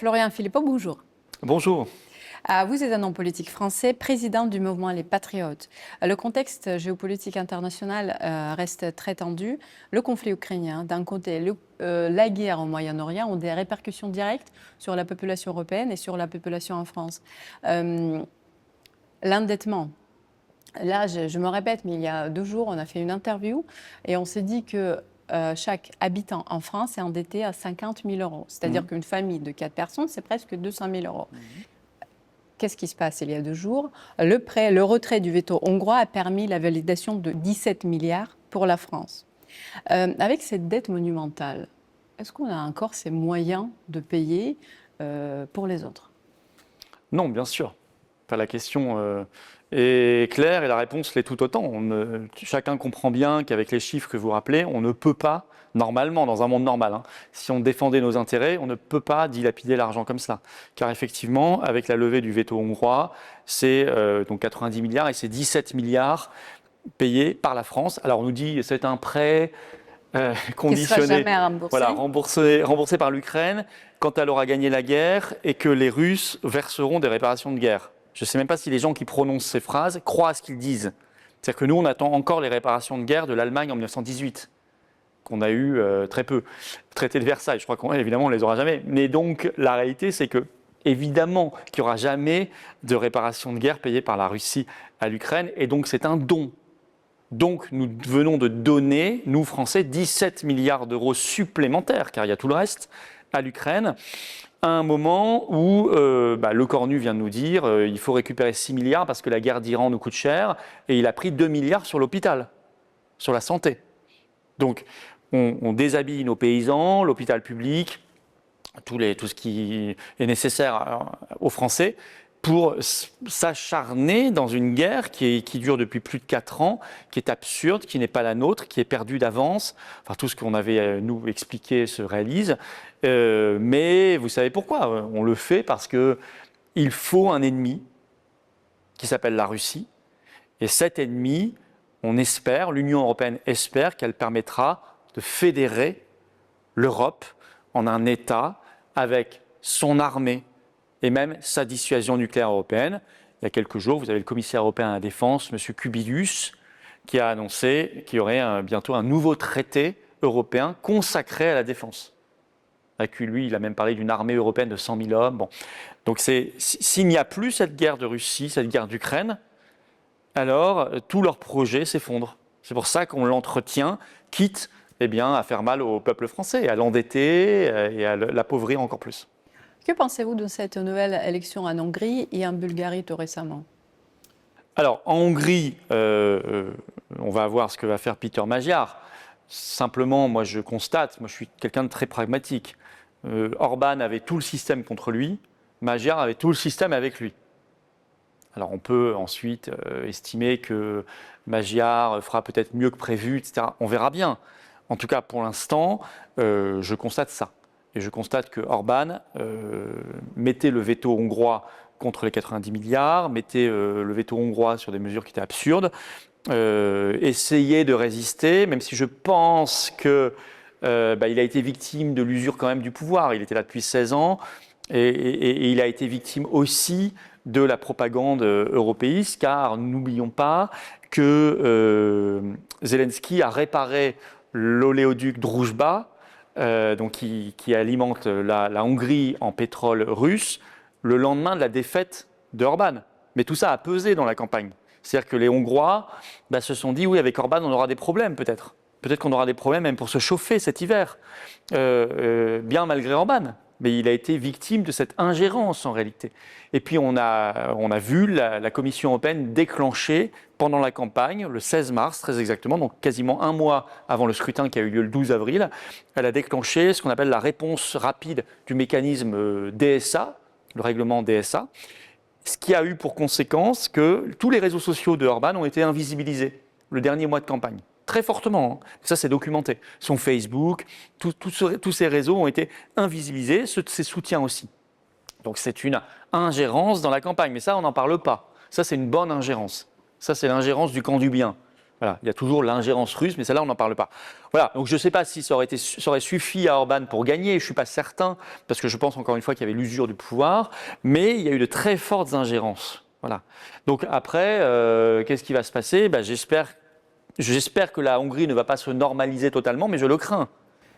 Florian Philippot, bonjour. Bonjour. Vous êtes un homme politique français, président du mouvement Les Patriotes. Le contexte géopolitique international reste très tendu. Le conflit ukrainien, d'un côté, la guerre au Moyen-Orient ont des répercussions directes sur la population européenne et sur la population en France. L'endettement. Là, je me répète, mais il y a 2 jours, on a fait une interview et on s'est dit que chaque habitant en France est endetté à 50 000 euros. C'est-à-dire qu'une famille de 4 personnes, c'est presque 200 000 euros. Qu'est-ce qui se passe il y a 2 jours? Le retrait du veto hongrois a permis la validation de 17 milliards pour la France. Avec cette dette monumentale, est-ce qu'on a encore ces moyens de payer pour les autres? Non, bien sûr. Enfin, la question est claire et la réponse l'est tout autant. Chacun comprend bien qu'avec les chiffres que vous rappelez, on ne peut pas, normalement, dans un monde normal, si on défendait nos intérêts, on ne peut pas dilapider l'argent comme cela. Car effectivement, avec la levée du veto hongrois, c'est donc 90 milliards et c'est 17 milliards payés par la France. Alors on nous dit c'est un prêt conditionné, qui sera jamais remboursé. Voilà, remboursé par l'Ukraine quand elle aura gagné la guerre et que les Russes verseront des réparations de guerre. Je ne sais même pas si les gens qui prononcent ces phrases croient à ce qu'ils disent. C'est-à-dire que nous, on attend encore les réparations de guerre de l'Allemagne en 1918, qu'on a eu très peu. Le traité de Versailles, je crois qu'évidemment, on ne les aura jamais. Mais donc, la réalité, c'est que, évidemment, qu'il n'y aura jamais de réparation de guerre payée par la Russie à l'Ukraine. Et donc, c'est un don. Donc, nous venons de donner, nous, Français, 17 milliards d'euros supplémentaires, car il y a tout le reste, à l'Ukraine, à un moment où le Cornu vient de nous dire il faut récupérer 6 milliards parce que la guerre d'Iran nous coûte cher, et il a pris 2 milliards sur l'hôpital, sur la santé. Donc, on déshabille nos paysans, l'hôpital public, tout ce qui est nécessaire aux Français, pour s'acharner dans une guerre qui dure depuis plus de 4 ans, qui est absurde, qui n'est pas la nôtre, qui est perdue d'avance. Enfin, tout ce qu'on avait nous expliqué se réalise. Mais vous savez pourquoi? On le fait parce qu'il faut un ennemi qui s'appelle la Russie. Et cet ennemi, on espère, l'Union européenne espère qu'elle permettra de fédérer l'Europe en un État avec son armée, et même sa dissuasion nucléaire européenne. Il y a quelques jours, vous avez le commissaire européen à la Défense, M. Kubilius, qui a annoncé qu'il y aurait bientôt un nouveau traité européen consacré à la défense. Avec lui, il a même parlé d'une armée européenne de 100 000 hommes. Bon. Donc s'il n'y a plus cette guerre de Russie, cette guerre d'Ukraine, alors tous leurs projets s'effondrent. C'est pour ça qu'on l'entretient, quitte à faire mal au peuple français, à l'endetter et à l'appauvrir encore plus. Que pensez-vous de cette nouvelle élection en Hongrie et en Bulgarie tout récemment? Alors, en Hongrie, on va voir ce que va faire Péter Magyar. Simplement, moi je constate, moi je suis quelqu'un de très pragmatique. Orban avait tout le système contre lui, Magyar avait tout le système avec lui. Alors on peut ensuite estimer que Magyar fera peut-être mieux que prévu, etc. On verra bien. En tout cas, pour l'instant, je constate ça. Et je constate que Orban mettait le veto hongrois contre les 90 milliards, mettait le veto hongrois sur des mesures qui étaient absurdes, essayait de résister, même si je pense qu'il a été victime de l'usure quand même du pouvoir. Il était là depuis 16 ans et il a été victime aussi de la propagande européiste, car n'oublions pas que Zelensky a réparé l'oléoduc Druzhba, qui alimente la Hongrie en pétrole russe, le lendemain de la défaite de Orban. Mais tout ça a pesé dans la campagne. C'est-à-dire que les Hongrois se sont dit, oui, avec Orban, on aura des problèmes peut-être. Peut-être qu'on aura des problèmes même pour se chauffer cet hiver, bien malgré Orban. Mais il a été victime de cette ingérence en réalité. Et puis on a vu la Commission européenne déclencher pendant la campagne, le 16 mars très exactement, donc quasiment un mois avant le scrutin qui a eu lieu le 12 avril, elle a déclenché ce qu'on appelle la réponse rapide du mécanisme DSA, le règlement DSA, ce qui a eu pour conséquence que tous les réseaux sociaux de Orban ont été invisibilisés le dernier mois de campagne. Très fortement, ça c'est documenté. Son Facebook, tous ces réseaux ont été invisibilisés, ses soutiens aussi. Donc c'est une ingérence dans la campagne, mais ça on n'en parle pas. Ça c'est une bonne ingérence. Ça c'est l'ingérence du camp du bien. Voilà, il y a toujours l'ingérence russe, mais celle-là, on n'en parle pas. Voilà, donc je ne sais pas si ça aurait suffi à Orban pour gagner, je ne suis pas certain, parce que je pense encore une fois qu'il y avait l'usure du pouvoir, mais il y a eu de très fortes ingérences. Voilà. Donc après, qu'est-ce qui va se passer? J'espère que la Hongrie ne va pas se normaliser totalement, mais je le crains.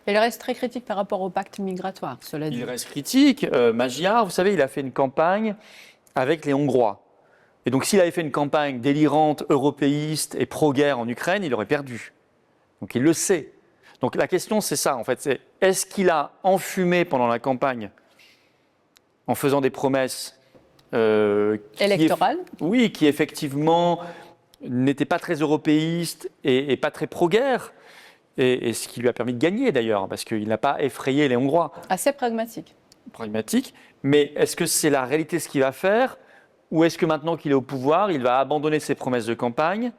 Il reste très critique par rapport au pacte migratoire, cela dit. Il reste critique. Magyar, vous savez, il a fait une campagne avec les Hongrois. Et donc, s'il avait fait une campagne délirante, européiste et pro-guerre en Ukraine, il aurait perdu. Donc, il le sait. Donc, la question, c'est ça, en fait. C'est est-ce qu'il a enfumé pendant la campagne en faisant des promesses électorales? Oui, qui effectivement n'étaient pas très européistes et pas très pro-guerre. Et ce qui lui a permis de gagner, d'ailleurs, parce qu'il n'a pas effrayé les Hongrois. Assez pragmatique. Pragmatique. Mais est-ce que c'est la réalité ce qu'il va faire? Ou est-ce que maintenant qu'il est au pouvoir, il va abandonner ses promesses de campagne?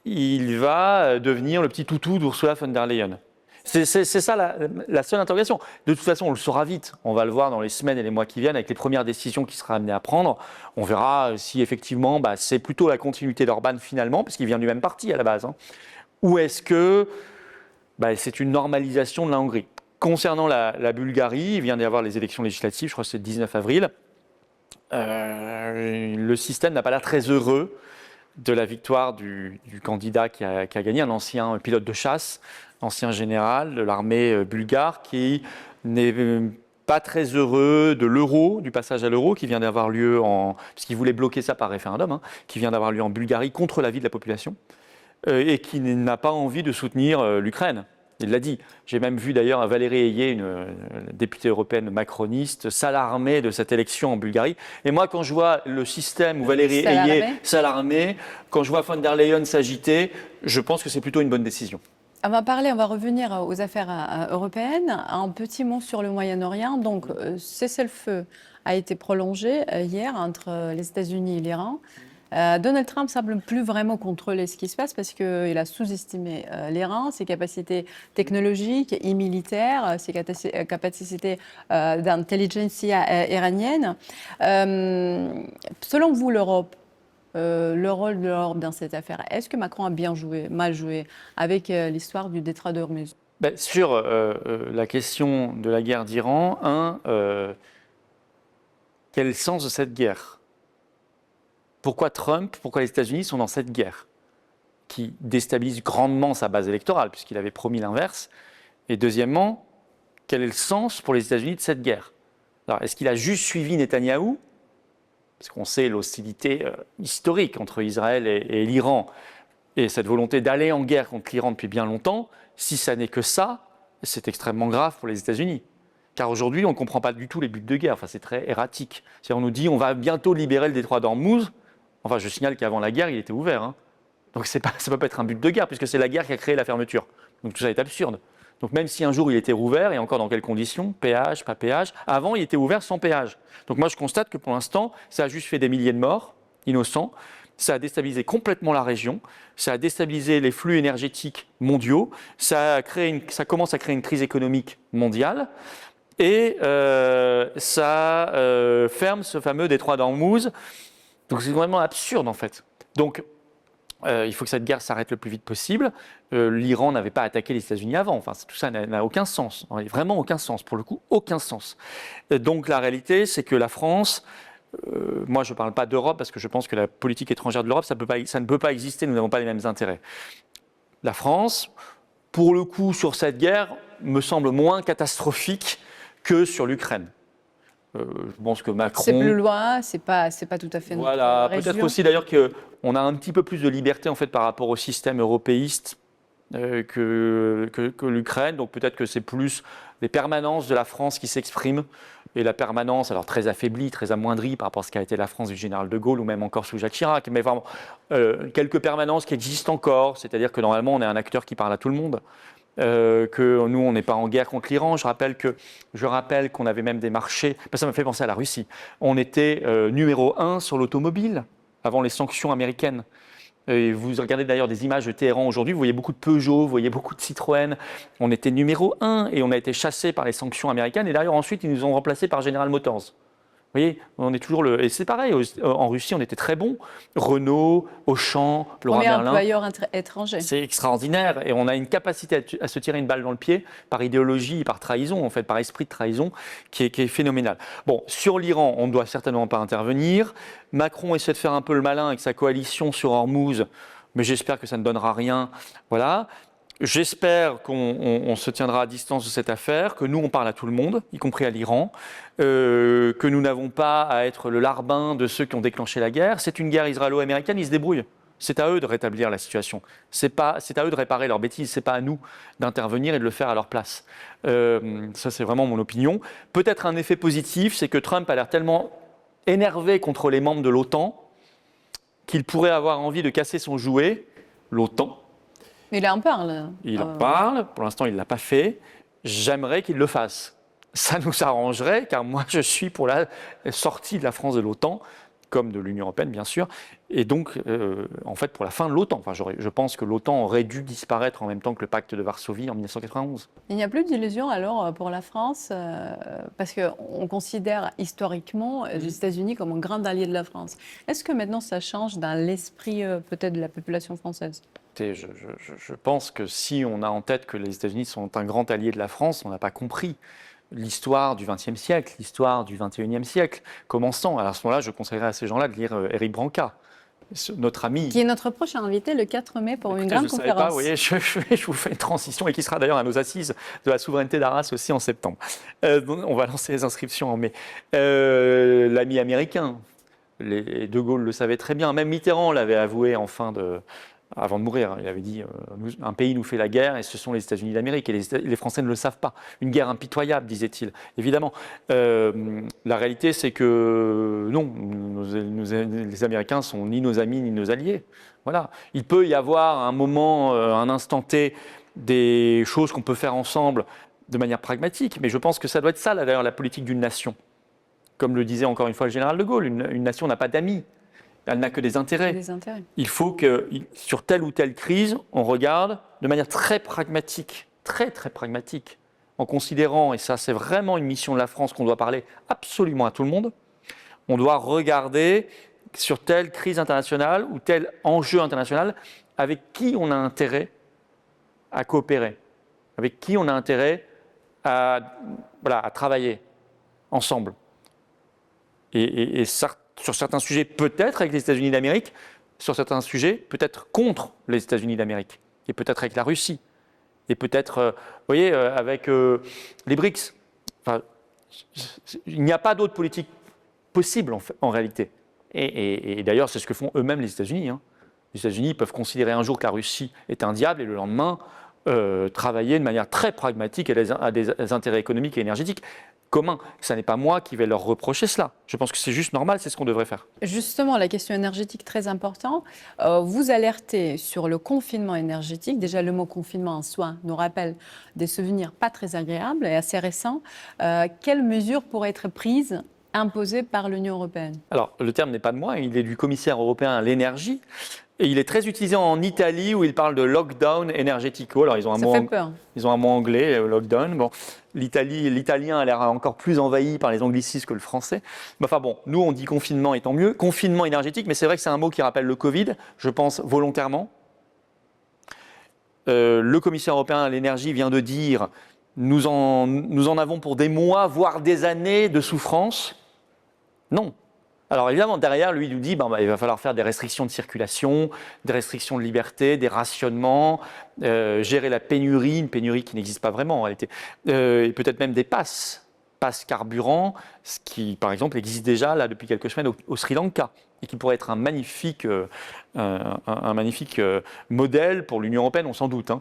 Il va devenir le petit toutou d'Ursula von der Leyen. C'est ça la seule interrogation. De toute façon, on le saura vite. On va le voir dans les semaines et les mois qui viennent avec les premières décisions qu'il sera amené à prendre. On verra si effectivement c'est plutôt la continuité d'Orban finalement, parce qu'il vient du même parti à la base. Ou est-ce que c'est une normalisation de la Hongrie? Concernant la Bulgarie, il vient d'y avoir les élections législatives, je crois que c'est le 19 avril. Le système n'a pas l'air très heureux de la victoire du candidat qui a gagné, un ancien pilote de chasse, ancien général de l'armée bulgare, qui n'est pas très heureux de l'euro, du passage à l'euro qui vient d'avoir lieu puisqu'il voulait bloquer ça par référendum, qui vient d'avoir lieu en Bulgarie contre l'avis de la population, et qui n'a pas envie de soutenir l'Ukraine. Il l'a dit. J'ai même vu d'ailleurs Valérie Ayé, une députée européenne macroniste, s'alarmer de cette élection en Bulgarie. Et moi, quand je vois le système où Valérie Ayé s'alarmer, quand je vois von der Leyen s'agiter, je pense que c'est plutôt une bonne décision. On va revenir aux affaires européennes. Un petit mot sur le Moyen-Orient. Donc, cessez-le-feu a été prolongé hier entre les États-Unis et l'Iran. Donald Trump semble plus vraiment contrôler ce qui se passe parce qu'il a sous-estimé l'Iran, ses capacités technologiques et militaires, ses capacités d'intelligentsia iranienne. Selon vous, l'Europe, le rôle de l'Europe dans cette affaire, est-ce que Macron a bien joué, mal joué avec l'histoire du détroit d'Ormuz? Sur la question de la guerre d'Iran, quel est le sens de cette guerre? Pourquoi Trump, pourquoi les États-Unis sont dans cette guerre qui déstabilise grandement sa base électorale, puisqu'il avait promis l'inverse? Et deuxièmement, quel est le sens pour les États-Unis de cette guerre? Alors, est-ce qu'il a juste suivi Netanyahou? Parce qu'on sait l'hostilité historique entre Israël et l'Iran, et cette volonté d'aller en guerre contre l'Iran depuis bien longtemps. Si ça n'est que ça, c'est extrêmement grave pour les États-Unis. Car aujourd'hui, on ne comprend pas du tout les buts de guerre. Enfin, c'est très erratique. On nous dit on va bientôt libérer le détroit d'Ormuz. Enfin, je signale qu'avant la guerre, il était ouvert. Donc, ça ne peut pas être un but de guerre, puisque c'est la guerre qui a créé la fermeture. Donc, tout ça est absurde. Donc, même si un jour il était rouvert, et encore dans quelles conditions? Péage, pas péage. Avant, il était ouvert sans péage. Donc, moi, je constate que pour l'instant, ça a juste fait des milliers de morts, innocents. Ça a déstabilisé complètement la région. Ça a déstabilisé les flux énergétiques mondiaux. Ça commence à créer une crise économique mondiale. Et ça ferme ce fameux détroit d'Ormuz. Donc c'est vraiment absurde en fait. Donc il faut que cette guerre s'arrête le plus vite possible. L'Iran n'avait pas attaqué les États-Unis avant. Enfin, tout ça n'a aucun sens. Vraiment aucun sens. Pour le coup, aucun sens. Donc la réalité, c'est que la France, moi je ne parle pas d'Europe parce que je pense que la politique étrangère de l'Europe, ça ne peut pas exister. Nous n'avons pas les mêmes intérêts. La France, pour le coup, sur cette guerre, me semble moins catastrophique que sur l'Ukraine. Je pense que Macron... C'est plus loin, c'est pas tout à fait voilà, peut-être aussi d'ailleurs qu'on a un petit peu plus de liberté en fait par rapport au système européiste que l'Ukraine. Donc peut-être que c'est plus les permanences de la France qui s'expriment et la permanence, alors très affaiblie, très amoindrie par rapport à ce qu'a été la France du général de Gaulle ou même encore sous Jacques Chirac, mais vraiment quelques permanences qui existent encore, c'est-à-dire que normalement on est un acteur qui parle à tout le monde. Que nous, on n'est pas en guerre contre l'Iran. Je rappelle qu'on avait même des marchés. Ça me fait penser à la Russie. On était numéro 1 sur l'automobile avant les sanctions américaines. Et vous regardez d'ailleurs des images de Téhéran aujourd'hui, vous voyez beaucoup de Peugeot, vous voyez beaucoup de Citroën. On était numéro 1 et on a été chassé par les sanctions américaines. Et d'ailleurs, ensuite, ils nous ont remplacés par General Motors. Vous voyez, on est toujours et c'est pareil, en Russie, on était très bons. Renault, Auchan, Leroy Premier Merlin. employeur étranger. C'est extraordinaire et on a une capacité à se tirer une balle dans le pied par idéologie, par trahison, en fait, par esprit de trahison qui est phénoménal. Bon, sur l'Iran, on ne doit certainement pas intervenir. Macron essaie de faire un peu le malin avec sa coalition sur Hormuz, mais j'espère que ça ne donnera rien. Voilà. J'espère qu'on se tiendra à distance de cette affaire, que nous, on parle à tout le monde, y compris à l'Iran, que nous n'avons pas à être le larbin de ceux qui ont déclenché la guerre. C'est une guerre israélo-américaine, ils se débrouillent. C'est à eux de rétablir la situation. C'est à eux de réparer leurs bêtises. C'est pas à nous d'intervenir et de le faire à leur place. Ça, c'est vraiment mon opinion. Peut-être un effet positif, c'est que Trump a l'air tellement énervé contre les membres de l'OTAN qu'il pourrait avoir envie de casser son jouet, l'OTAN. Mais il en parle. Il en parle. Pour l'instant, il ne l'a pas fait. J'aimerais qu'il le fasse. Ça nous arrangerait, car moi, je suis pour la sortie de la France de l'OTAN, comme de l'Union européenne, bien sûr, et donc, en fait, pour la fin de l'OTAN. Enfin, je pense que l'OTAN aurait dû disparaître en même temps que le pacte de Varsovie en 1991. Il n'y a plus d'illusion alors pour la France, parce qu'on considère historiquement les États-Unis comme un grand allié de la France. Est-ce que maintenant ça change dans l'esprit peut-être de la population française ? Je pense que si on a en tête que les États-Unis sont un grand allié de la France, on n'a pas compris l'histoire du XXe siècle, l'histoire du XXIe siècle, commençant. Alors à ce moment-là, je conseillerais à ces gens-là de lire Éric Branca, notre ami. Qui est notre prochain invité le 4 mai pour une grande conférence. Je ne savais pas, vous voyez, je vous fais une transition et qui sera d'ailleurs à nos assises de la souveraineté d'Arras aussi en septembre. On va lancer les inscriptions en mai. L'ami américain, De Gaulle le savait très bien, même Mitterrand l'avait avoué avant de mourir. Il avait dit un pays nous fait la guerre et ce sont les États-Unis d'Amérique et les Français ne le savent pas. Une guerre impitoyable, disait-il. Évidemment, la réalité c'est que non, les Américains sont ni nos amis ni nos alliés. Voilà. Il peut y avoir un moment, un instant T, des choses qu'on peut faire ensemble de manière pragmatique, mais je pense que ça doit être ça, d'ailleurs, la politique d'une nation. Comme le disait encore une fois le général de Gaulle, une nation n'a pas d'amis. Elle n'a que des intérêts. Il faut que, sur telle ou telle crise, on regarde de manière très pragmatique, très pragmatique, en considérant, et ça c'est vraiment une mission de la France qu'on doit parler absolument à tout le monde, on doit regarder sur telle crise internationale ou tel enjeu international avec qui on a intérêt à coopérer, avec qui on a intérêt à travailler ensemble. Et ça, sur certains sujets, peut-être avec les États-Unis d'Amérique, sur certains sujets, peut-être contre les États-Unis d'Amérique, et peut-être avec la Russie, et peut-être, vous voyez, avec les BRICS. Enfin, il n'y a pas d'autre politique possible en réalité. Et d'ailleurs, c'est ce que font eux-mêmes les États-Unis. Hein. Les États-Unis peuvent considérer un jour que la Russie est un diable et le lendemain travailler de manière très pragmatique à des intérêts économiques et énergétiques communs. Ce n'est pas moi qui vais leur reprocher cela. Je pense que c'est juste normal, c'est ce qu'on devrait faire. Justement, la question énergétique, très importante. Vous alertez sur le confinement énergétique. Déjà, le mot confinement en soi nous rappelle des souvenirs pas très agréables et assez récents. Quelles mesures pourraient être prises, imposées par l'Union européenne ? Alors, le terme n'est pas de moi, il est du commissaire européen à l'énergie. Et il est très utilisé en Italie où ils parlent de lockdown énergético. Alors ils ont un mot anglais, lockdown. Bon, l'italien a l'air encore plus envahi par les anglicismes que le français. Mais enfin bon, nous on dit confinement et tant mieux. Confinement énergétique, mais c'est vrai que c'est un mot qui rappelle le Covid, je pense volontairement. Le commissaire européen à l'énergie vient de dire nous en avons pour des mois, voire des années de souffrance. Non. Alors évidemment, derrière, lui, il nous dit il va falloir faire des restrictions de circulation, des restrictions de liberté, des rationnements, gérer la pénurie, une pénurie qui n'existe pas vraiment en réalité, et peut-être même des passes carburant, ce qui, par exemple, existe déjà là depuis quelques semaines au Sri Lanka, et qui pourrait être un magnifique modèle pour l'Union européenne, on s'en doute. Hein.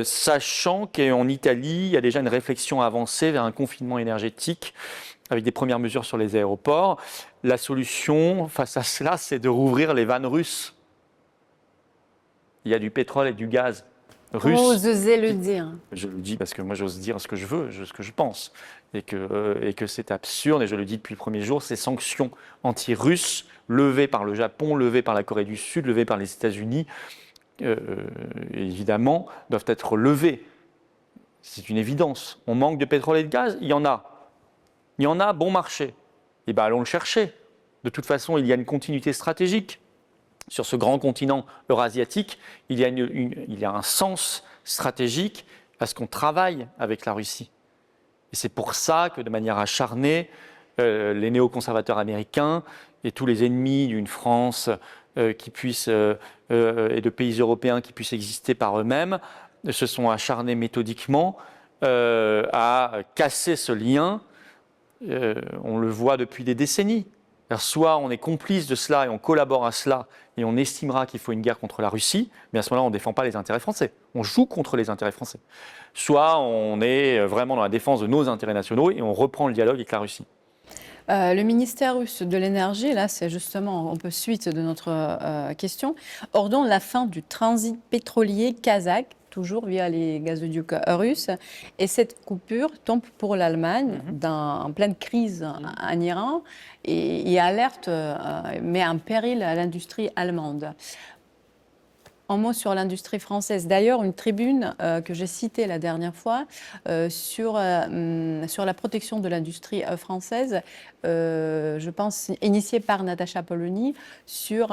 Sachant qu'en Italie, il y a déjà une réflexion avancée vers un confinement énergétique, avec des premières mesures sur les aéroports. La solution face à cela, c'est de rouvrir les vannes russes. Il y a du pétrole et du gaz russe. Vous osez le dire. Je le dis parce que moi, j'ose dire ce que je veux, ce que je pense. Et que c'est absurde, et je le dis depuis le premier jour, ces sanctions anti-russes levées par le Japon, levées par la Corée du Sud, levées par les États-Unis, évidemment, doivent être levées. C'est une évidence. On manque de pétrole et de gaz, il y en a. Il y en a bon marché. eh ben, allons le chercher. De toute façon, il y a une continuité stratégique. Sur ce grand continent eurasiatique, il y a un sens stratégique à ce qu'on travaille avec la Russie. Et c'est pour ça que de manière acharnée, les néoconservateurs américains et tous les ennemis d'une France et de pays européens qui puissent exister par eux-mêmes se sont acharnés méthodiquement à casser ce lien. On le voit depuis des décennies. Alors, soit on est complice de cela et on collabore à cela et on estimera qu'il faut une guerre contre la Russie, mais à ce moment-là, on ne défend pas les intérêts français. On joue contre les intérêts français. Soit on est vraiment dans la défense de nos intérêts nationaux et on reprend le dialogue avec la Russie. Le ministère russe de l'énergie, là c'est justement un peu suite de notre question, ordonne la fin du transit pétrolier kazakh, toujours via les gazoducs russes. Et cette coupure tombe pour l'Allemagne en pleine crise en Iran et alerte, met en péril l'industrie allemande. Un mot sur l'industrie française. D'ailleurs, une tribune que j'ai citée la dernière fois sur la protection de l'industrie française, je pense initiée par Natacha Polony, sur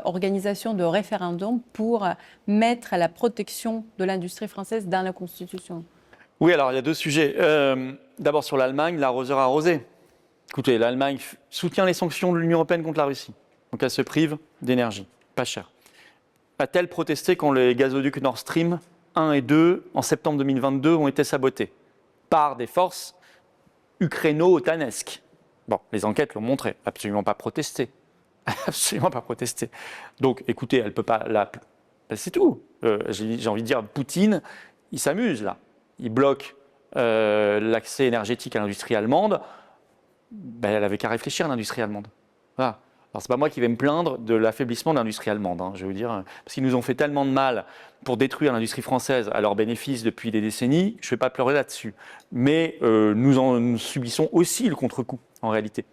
organisation de référendum pour mettre la protection de l'industrie française dans la Constitution. Oui, alors il y a deux sujets. D'abord sur l'Allemagne, l'arroseur arrosé. Écoutez, l'Allemagne soutient les sanctions de l'Union européenne contre la Russie. Donc elle se prive d'énergie, pas cher. A-t-elle protesté quand les gazoducs Nord Stream 1 et 2, en septembre 2022, ont été sabotés par des forces ukraino-otanesques? Bon, les enquêtes l'ont montré, absolument pas protesté. Absolument pas protesté. Donc, écoutez, elle ne peut pas... c'est tout. J'ai envie de dire, Poutine, il s'amuse là. Il bloque l'accès énergétique à l'industrie allemande. Ben, elle n'avait qu'à réfléchir à l'industrie allemande. Voilà. Alors, ce n'est pas moi qui vais me plaindre de l'affaiblissement de l'industrie allemande, je vais vous dire, parce qu'ils nous ont fait tellement de mal pour détruire l'industrie française à leur bénéfice depuis des décennies, je ne vais pas pleurer là-dessus. Mais nous subissons aussi le contre-coup, en réalité.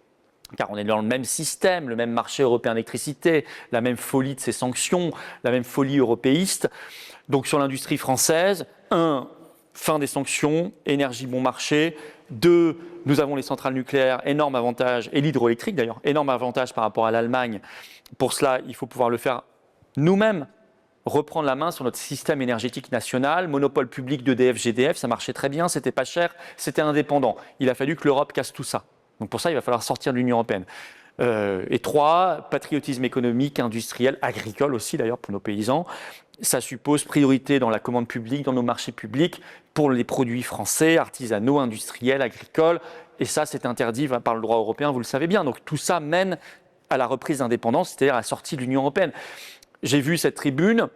Car on est dans le même système, le même marché européen d'électricité, la même folie de ces sanctions, la même folie européiste. Donc sur l'industrie française, 1, fin des sanctions, énergie bon marché. 2, nous avons les centrales nucléaires, énorme avantage, et l'hydroélectrique d'ailleurs, énorme avantage par rapport à l'Allemagne. Pour cela, il faut pouvoir le faire nous-mêmes, reprendre la main sur notre système énergétique national, monopole public d'EDF, GDF, ça marchait très bien, c'était pas cher, c'était indépendant. Il a fallu que l'Europe casse tout ça. Donc pour ça, il va falloir sortir de l'Union européenne. Et 3, patriotisme économique, industriel, agricole aussi d'ailleurs pour nos paysans. Ça suppose priorité dans la commande publique, dans nos marchés publics, pour les produits français, artisanaux, industriels, agricoles. Et ça, c'est interdit par le droit européen, vous le savez bien. Donc tout ça mène à la reprise d'indépendance, c'est-à-dire à la sortie de l'Union européenne. J'ai vu cette tribune,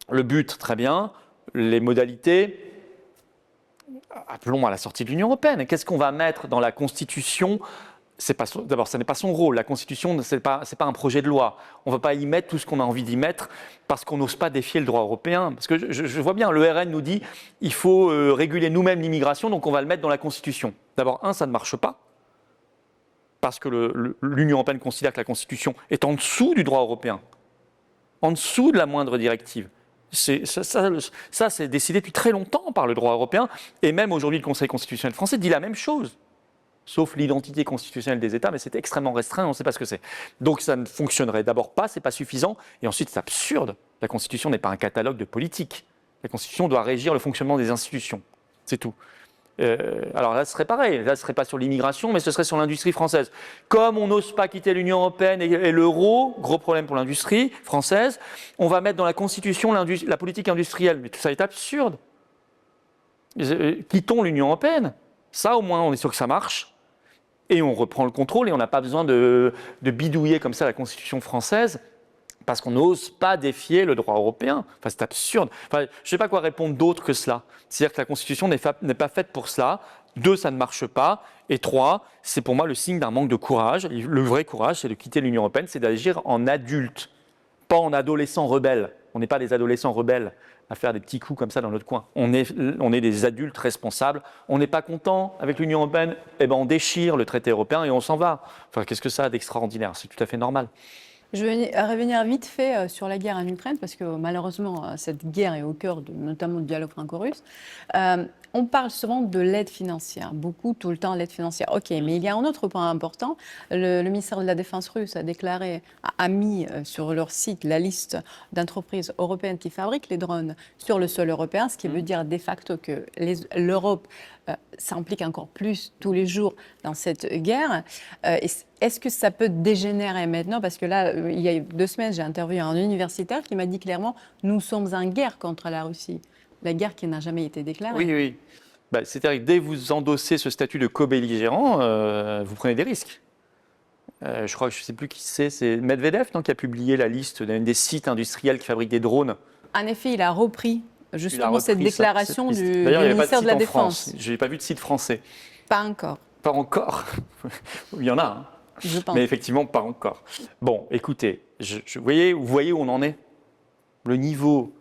le but, très bien, les modalités, appelons à la sortie de l'Union européenne. Qu'est-ce qu'on va mettre dans la Constitution ? D'abord, ce n'est pas son rôle. La Constitution, ce n'est pas un projet de loi. On ne va pas y mettre tout ce qu'on a envie d'y mettre parce qu'on n'ose pas défier le droit européen. Parce que je vois bien, le RN nous dit il faut réguler nous-mêmes l'immigration, donc on va le mettre dans la Constitution. D'abord, ça ne marche pas parce que l'Union européenne considère que la Constitution est en dessous du droit européen, en dessous de la moindre directive. Ça, c'est décidé depuis très longtemps par le droit européen. Et même aujourd'hui, le Conseil constitutionnel français dit la même chose. Sauf l'identité constitutionnelle des États, mais c'est extrêmement restreint, on ne sait pas ce que c'est. Donc ça ne fonctionnerait d'abord pas, ce n'est pas suffisant, et ensuite c'est absurde. La Constitution n'est pas un catalogue de politique. La Constitution doit régir le fonctionnement des institutions, c'est tout. Alors là, ce serait pareil, là ce ne serait pas sur l'immigration, mais ce serait sur l'industrie française. Comme on n'ose pas quitter l'Union européenne et l'euro, gros problème pour l'industrie française, on va mettre dans la Constitution la politique industrielle, mais tout ça est absurde. Quittons l'Union européenne, ça au moins on est sûr que ça marche. Et on reprend le contrôle et on n'a pas besoin de bidouiller comme ça la Constitution française parce qu'on n'ose pas défier le droit européen. Enfin, c'est absurde. Enfin, je ne sais pas quoi répondre d'autre que cela. C'est-à-dire que la Constitution n'est pas faite pour cela. 2, ça ne marche pas. Et 3, c'est pour moi le signe d'un manque de courage. Le vrai courage, c'est de quitter l'Union européenne, c'est d'agir en adulte, pas en adolescent rebelle. On n'est pas des adolescents rebelles à faire des petits coups comme ça dans notre coin. On est des adultes responsables. On n'est pas content avec l'Union européenne, eh ben on déchire le traité européen et on s'en va. Enfin, qu'est-ce que ça a d'extraordinaire? C'est tout à fait normal. Je vais revenir vite fait sur la guerre en Ukraine, parce que malheureusement, cette guerre est au cœur notamment du dialogue franco-russe. On parle souvent de l'aide financière, beaucoup, tout le temps, l'aide financière. OK, mais il y a un autre point important. Le ministère de la Défense russe a mis sur leur site la liste d'entreprises européennes qui fabriquent les drones sur le sol européen, ce qui veut dire de facto que l'Europe s'implique encore plus tous les jours dans cette guerre. Est-ce que ça peut dégénérer maintenant? Parce que là, il y a 2 semaines, j'ai interviewé un universitaire qui m'a dit clairement, nous sommes en guerre contre la Russie. La guerre qui n'a jamais été déclarée. Oui, oui. C'est-à-dire que dès que vous endossez ce statut de co-belligérant, vous prenez des risques. Je crois que je ne sais plus qui c'est Medvedev qui a publié la liste des sites industriels qui fabriquent des drones. En effet, il a repris justement cette déclaration du ministère de la Défense. Je n'ai pas vu de site français. Pas encore. Pas encore. Il y en a, hein. Je pense. Mais effectivement, pas encore. Bon, écoutez, vous voyez où on en est? Le niveau,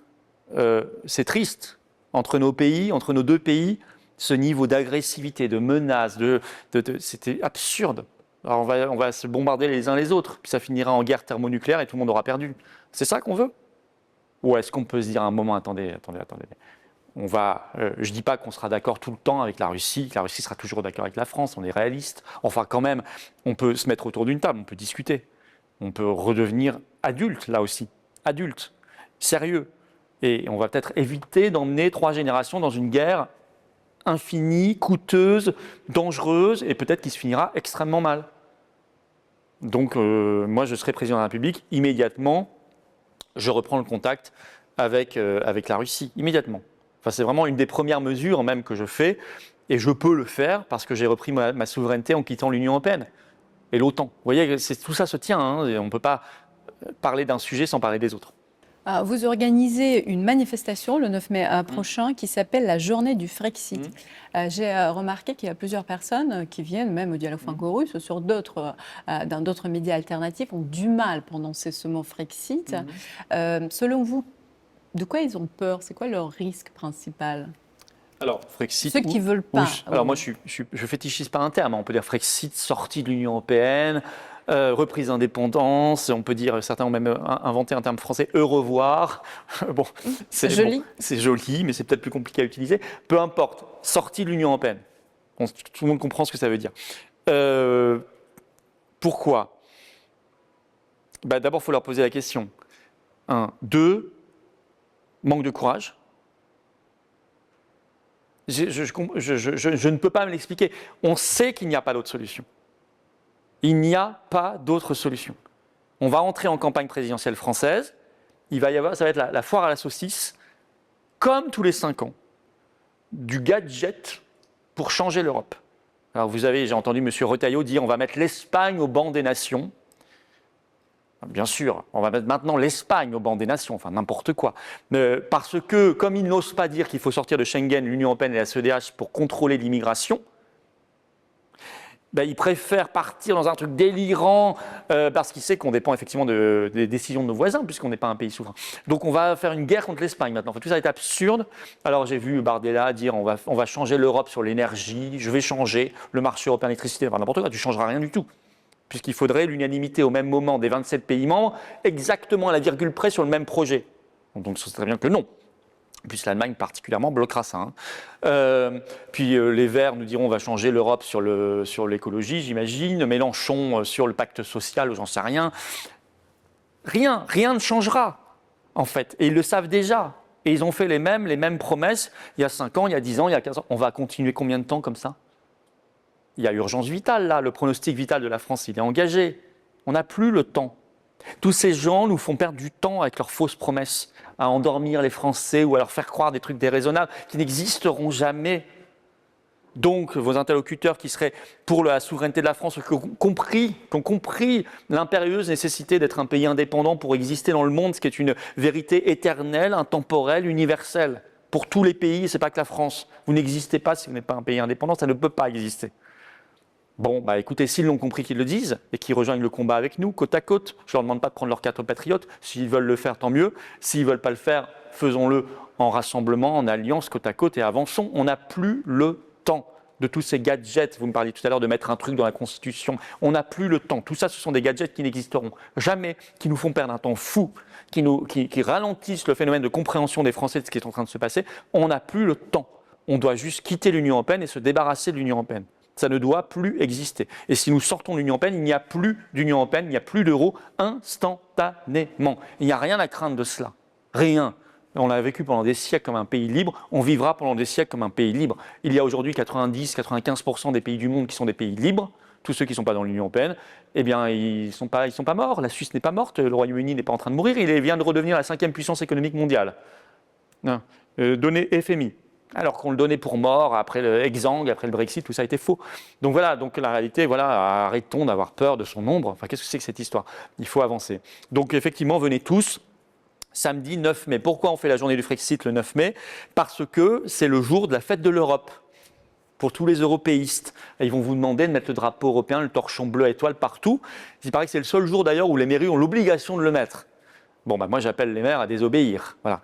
c'est triste, entre nos pays, entre nos deux pays, ce niveau d'agressivité, de menace, c'était absurde. Alors on va se bombarder les uns les autres, puis ça finira en guerre thermonucléaire et tout le monde aura perdu. C'est ça qu'on veut? Ou est-ce qu'on peut se dire à un moment, attendez. Je ne dis pas qu'on sera d'accord tout le temps avec la Russie, que la Russie sera toujours d'accord avec la France, on est réaliste. Enfin quand même, on peut se mettre autour d'une table, on peut discuter. On peut redevenir adulte là aussi, adulte, sérieux. Et on va peut-être éviter d'emmener 3 générations dans une guerre infinie, coûteuse, dangereuse, et peut-être qui se finira extrêmement mal. Donc moi je serai président de la République, immédiatement, je reprends le contact avec la Russie, immédiatement. Enfin, c'est vraiment une des premières mesures même que je fais, et je peux le faire parce que j'ai repris ma souveraineté en quittant l'Union européenne et l'OTAN. Vous voyez, tout ça se tient, hein, et on ne peut pas parler d'un sujet sans parler des autres. Vous organisez une manifestation le 9 mai prochain qui s'appelle la journée du Frexit. J'ai remarqué qu'il y a plusieurs personnes qui viennent, même au dialogue franco-russe, dans d'autres médias alternatifs, ont du mal à prononcer ce mot Frexit. Selon vous, de quoi ils ont peur? C'est quoi leur risque principal? Alors, Frexit. Ceux qui ne veulent pas. Alors, moi, je fétichise pas un terme. On peut dire Frexit, sortie de l'Union européenne, reprise d'indépendance. On peut dire, certains ont même inventé un terme français, au revoir. Bon, c'est joli. Bon, c'est joli, mais c'est peut-être plus compliqué à utiliser. Peu importe, sortie de l'Union européenne. Tout le monde comprend ce que ça veut dire. Pourquoi? D'abord, il faut leur poser la question. 1. 2. Manque de courage. Je ne peux pas me l'expliquer. On sait qu'il n'y a pas d'autre solution. Il n'y a pas d'autre solution. On va entrer en campagne présidentielle française. Ça va être la foire à la saucisse, comme tous les 5 ans, du gadget pour changer l'Europe. Alors j'ai entendu M. Retailleau dire on va mettre l'Espagne au banc des nations. Bien sûr, on va mettre maintenant l'Espagne au banc des nations, enfin n'importe quoi. Parce que, comme ils n'osent pas dire qu'il faut sortir de Schengen, l'Union européenne et la CEDH pour contrôler l'immigration, ils préfèrent partir dans un truc délirant parce qu'ils savent qu'on dépend effectivement des décisions de nos voisins, puisqu'on n'est pas un pays souverain. Donc on va faire une guerre contre l'Espagne maintenant. Tout ça est absurde. Alors j'ai vu Bardella dire on va changer l'Europe sur l'énergie, je vais changer le marché européen de l'électricité, enfin, n'importe quoi, tu ne changeras rien du tout. Puisqu'il faudrait l'unanimité au même moment des 27 pays membres, exactement à la virgule près sur le même projet. Donc ce serait bien que non. Puis l'Allemagne particulièrement bloquera ça. Puis les Verts nous diront on va changer l'Europe sur l'écologie, j'imagine. Mélenchon sur le pacte social, ou j'en sais rien. Rien ne changera, en fait. Et ils le savent déjà. Et ils ont fait les mêmes promesses il y a 5 ans, il y a 10 ans, il y a 15 ans. On va continuer combien de temps comme ça? Il y a urgence vitale, là. Le pronostic vital de la France, il est engagé. On n'a plus le temps. Tous ces gens nous font perdre du temps avec leurs fausses promesses, à endormir les Français ou à leur faire croire des trucs déraisonnables qui n'existeront jamais. Donc, vos interlocuteurs qui seraient pour la souveraineté de la France, qui ont compris l'impérieuse nécessité d'être un pays indépendant pour exister dans le monde, ce qui est une vérité éternelle, intemporelle, universelle. Pour tous les pays, ce n'est pas que la France. Vous n'existez pas si vous n'êtes pas un pays indépendant, ça ne peut pas exister. Bon, écoutez, s'ils l'ont compris, qu'ils le disent et qu'ils rejoignent le combat avec nous, côte à côte. Je ne leur demande pas de prendre leurs cartes patriotes. S'ils veulent le faire, tant mieux. S'ils ne veulent pas le faire, faisons-le en rassemblement, en alliance, côte à côte et avançons. On n'a plus le temps de tous ces gadgets. Vous me parliez tout à l'heure de mettre un truc dans la Constitution. On n'a plus le temps. Tout ça, ce sont des gadgets qui n'existeront jamais, qui nous font perdre un temps fou, qui ralentissent le phénomène de compréhension des Français de ce qui est en train de se passer. On n'a plus le temps. On doit juste quitter l'Union européenne et se débarrasser de l'Union européenne. Ça ne doit plus exister. Et si nous sortons de l'Union européenne, il n'y a plus d'Union européenne, il n'y a plus d'euro instantanément. Il n'y a rien à craindre de cela. Rien. On l'a vécu pendant des siècles comme un pays libre, on vivra pendant des siècles comme un pays libre. Il y a aujourd'hui 90-95% des pays du monde qui sont des pays libres. Tous ceux qui ne sont pas dans l'Union européenne, eh bien, ils ne sont pas morts. La Suisse n'est pas morte, le Royaume-Uni n'est pas en train de mourir, il vient de redevenir la 5e puissance économique mondiale. Donné FMI. Alors qu'on le donnait pour mort après le Exang, après le Brexit, tout ça a été faux. Donc voilà, donc la réalité, voilà, arrêtons d'avoir peur de son nombre. Enfin, qu'est-ce que c'est que cette histoire? Il faut avancer. Donc effectivement, venez tous. Samedi 9 mai. Pourquoi on fait la journée du Frexit le 9 mai? Parce que c'est le jour de la fête de l'Europe. Pour tous les européistes. Et ils vont vous demander de mettre le drapeau européen, le torchon bleu à étoile partout. Il paraît que c'est le seul jour d'ailleurs où les mairies ont l'obligation de le mettre. Bon, moi j'appelle les maires à désobéir. Voilà.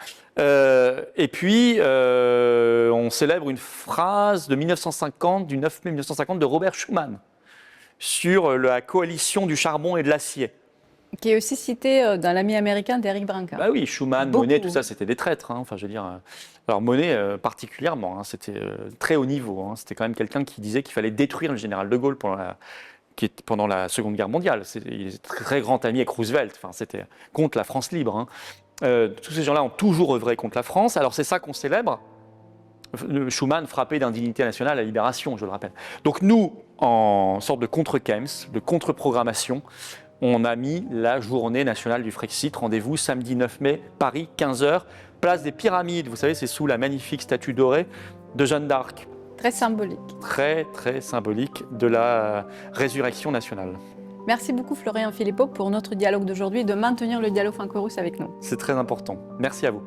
Et puis, on célèbre une phrase de 1950, du 9 mai 1950 de Robert Schuman sur la coalition du charbon et de l'acier. Qui est aussi cité dans l'ami américain d'Eric Branca. Bah oui, Schuman, Monnet, tout ça, c'était des traîtres. Enfin, je veux dire, alors Monnet particulièrement, c'était très haut niveau. C'était quand même quelqu'un qui disait qu'il fallait détruire le général de Gaulle pendant la Seconde Guerre mondiale. Il était très grand ami avec Roosevelt. Enfin, c'était contre la France libre. Tous ces gens-là ont toujours œuvré contre la France. Alors c'est ça qu'on célèbre. Schuman frappé d'indignité nationale à la Libération, je le rappelle. Donc nous, en sorte de contre-Keynes, de contre-programmation, on a mis la journée nationale du Frexit. Rendez-vous samedi 9 mai, Paris, 15h, place des Pyramides. Vous savez, c'est sous la magnifique statue dorée de Jeanne d'Arc. Très symbolique. Très, très symbolique de la résurrection nationale. Merci beaucoup Florian Philippot pour notre dialogue d'aujourd'hui et de maintenir le dialogue franco-russe avec nous. C'est très important. Merci à vous.